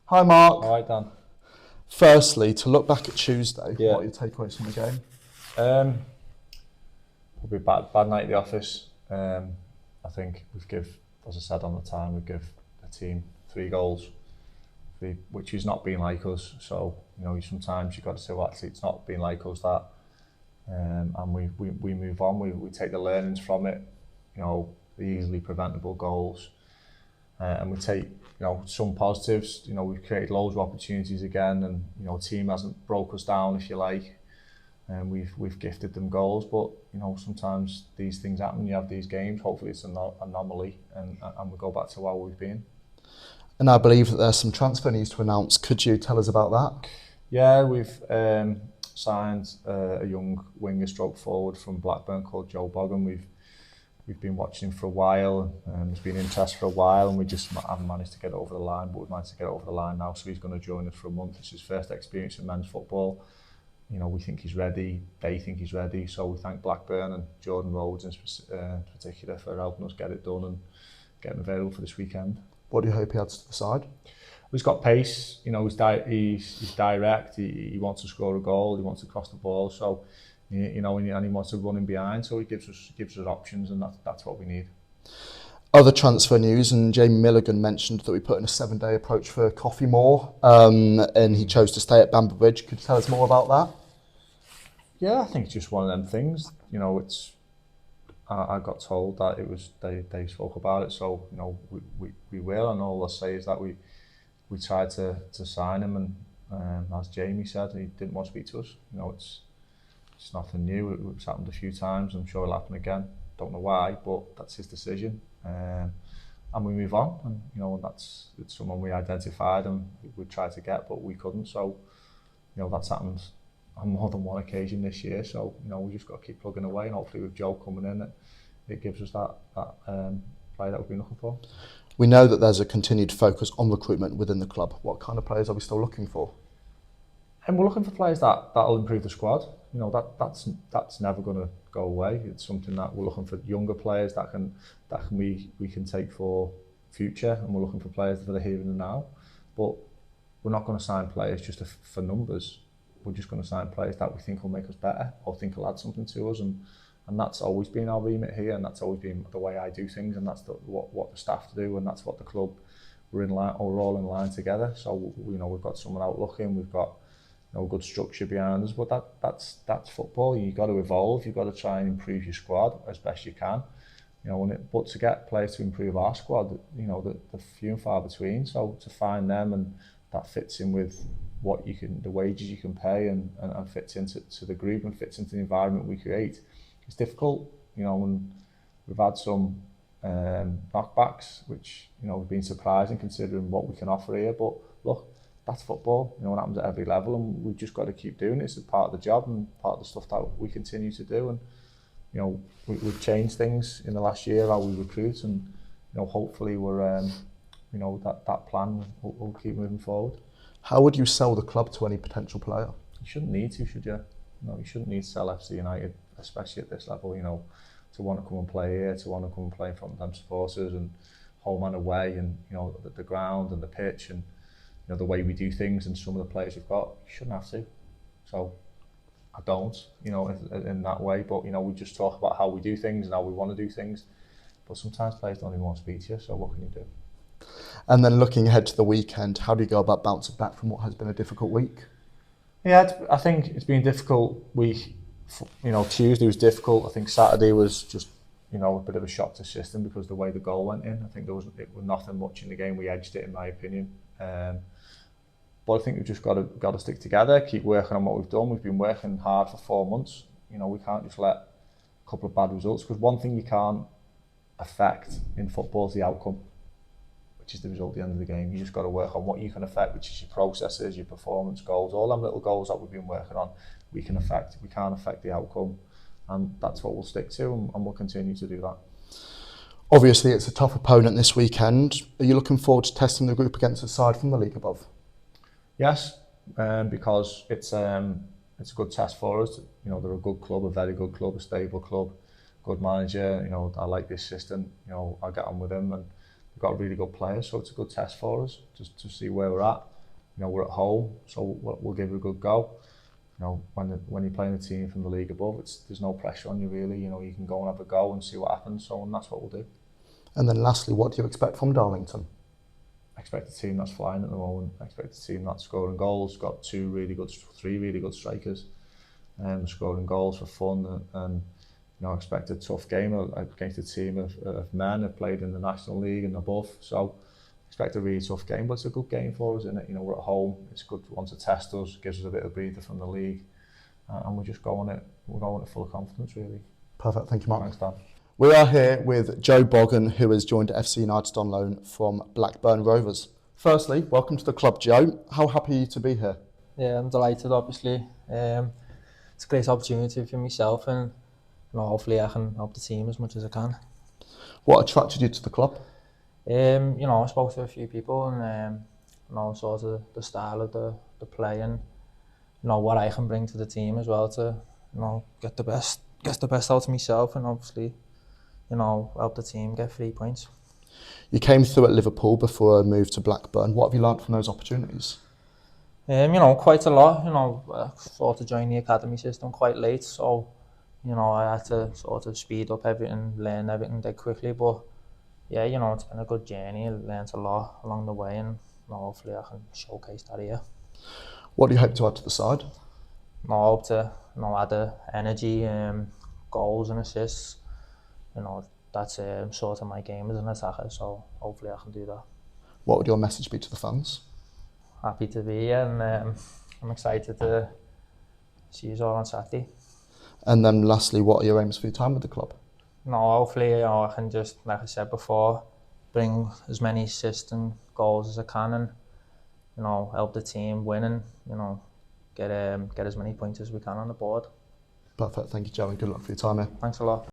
Hi Mark. All right, Dan. Firstly, to look back at Tuesday, Yeah. what are your takeaways from the game? Probably a bad night at the office. I think as I said on the time, we give the team 3 goals, which has not been like us. So sometimes you've got to say, well, actually, it's not been like us that, and we move on. We take the learnings from it. The easily preventable goals, and we take some positives. We've created loads of opportunities again, and the team hasn't broke us down, if you like. And we've gifted them goals, but sometimes these things happen. You have these games. Hopefully, it's an anomaly, and we go back to where we've been. And I believe that there's some transfer news to announce. Could you tell us about that? Yeah, we've signed a young winger stroke forward from Blackburn called Joe Boggan. We've been watching him for a while, and there's been interest for a while, and we just haven't managed to get it over the line. But we've managed to get it over the line now, so he's going to join us for a month. It's his first experience in men's football. We think he's ready, they think he's ready, so we thank Blackburn and Jordan Rhodes in particular for helping us get it done and get him available for this weekend. What do you hope he adds to the side? He's got pace, he's direct, he wants to score a goal, he wants to cross the ball, so and he wants to run in behind, so he gives us options, and that's what we need. Other transfer news, and Jamie Milligan mentioned that we put in a 7-day approach for Coffee Moore, and he chose to stay at Bamber Bridge. Could you tell us more about that? Yeah, I think it's just one of them things. I got told that it was they spoke about it, so we will, and all I'll say is that we tried to sign him, and as Jamie said, he didn't want to speak to us. It's nothing new. It's happened a few times. I'm sure it'll happen again. Don't know why, but that's his decision. And we move on, and it's someone we identified and we tried to get, but we couldn't. So that's happened on more than one occasion this year. So we just got to keep plugging away, and hopefully with Joe coming in, it gives us that player that we've been looking for. We know that there's a continued focus on recruitment within the club. What kind of players are we still looking for? And we're looking for players that'll improve the squad. That's never going to go away. It's something that we're looking for, younger players that we can take for future, and we're looking for players for the here and the now. But we're not going to sign players just for numbers. We're just going to sign players that we think will make us better or think will add something to us, and that's always been our remit here, and that's always been the way I do things, and that's what the staff do, and that's what the club we're all in line together. So we've got someone out looking, we've got good structure behind us, but that's football. You've got to evolve. You've got to try and improve your squad as best you can. But to get players to improve our squad, they're few and far between. So to find them, and that fits in with what the wages you can pay, and fits into the group and fits into the environment we create, it's difficult. And we've had some knockbacks, which have been surprising considering what we can offer here. But look, that's football. It happens at every level, and we've just got to keep doing it. It's a part of the job and part of the stuff that we continue to do. And we've changed things in the last year, how we recruit, and hopefully we're that plan will keep moving forward. How would you sell the club to any potential player? You shouldn't need to, should you? You shouldn't need to sell FC United, especially at this level. To want to come and play here, to want to come and play in front of them supporters, and home and away, and the ground and the pitch, and the way we do things, and some of the players we've got. You shouldn't have to. So I don't, in that way. But we just talk about how we do things and how we want to do things. But sometimes players don't even want to speak to you. So what can you do? And then looking ahead to the weekend, how do you go about bouncing back from what has been a difficult week? Yeah, I think it's been a difficult week. Tuesday was difficult. I think Saturday was just a bit of a shock to the system because the way the goal went in. I think it was nothing much in the game. We edged it, in my opinion. But I think we've just got to stick together, keep working on what we've done. We've been working hard for 4 months. We can't just let a couple of bad results, because one thing you can't affect in football is the outcome, which is the result at the end of the game. You just got to work on what you can affect, which is your processes, your performance goals, all them little goals that we've been working on. We can affect. We can't affect the outcome, and that's what we'll stick to, and we'll continue to do that. Obviously, it's a tough opponent this weekend. Are you looking forward to testing the group against a side from the league above? Yes, because it's a good test for us. They're a good club, a very good club, a stable club, good manager. I like the assistant. I get on with him, and we've got really good players. So it's a good test for us just to see where we're at. You know, we're at home, so we'll give it a good go. You know, when you're playing a team from the league above, there's no pressure on you really. You know, you can go and have a go and see what happens. So, and that's what we'll do. And then lastly, what do you expect from Darlington? I expect a team that's flying at the moment. I expect a team that's scoring goals. Got three really good strikers, scoring goals for fun. And you know, I expect a tough game against a team of men who've played in the National League and above. So I expect a really tough game, but it's a good game for us, isn't it? You know, we're at home. It's a good one to test us, gives us a bit of breather from the league, and we're just going it. We're going it full of confidence, really. Perfect. Thank you, Mark. Thanks, Dan. We are here with Joe Boggan, who has joined FC-United on loan from Blackburn Rovers. Firstly, welcome to the club, Joe. How happy are you to be here? Yeah, I'm delighted, obviously. It's a great opportunity for myself, and you know, hopefully I can help the team as much as I can. What attracted you to the club? You know, I spoke to a few people, and you know, sort of the style of the play, and you know what I can bring to the team as well to, you know, get the best out of myself, and obviously, you know, help the team get 3 points. You came through at Liverpool before a move to Blackburn. What have you learnt from those opportunities? You know, quite a lot. You know, I sort of joined the academy system quite late, so you know, I had to sort of speed up everything, learn everything dead quickly. But yeah, you know, it's been a good journey. I learnt a lot along the way, and you know, hopefully I can showcase that here. What do you hope to add to the side? You know, I hope to, you know, add the energy, goals and assists. You know, that's sort of my game as an attacker, so hopefully I can do that. What would your message be to the fans? Happy to be here, and I'm excited to see you all on Saturday. And then lastly, what are your aims for your time with the club? No, hopefully, you know, I can just, like I said before, bring as many assists and goals as I can, and you know, help the team win, and you know, get as many points as we can on the board. Perfect. Thank you, Joe, and good luck for your time here. Thanks a lot.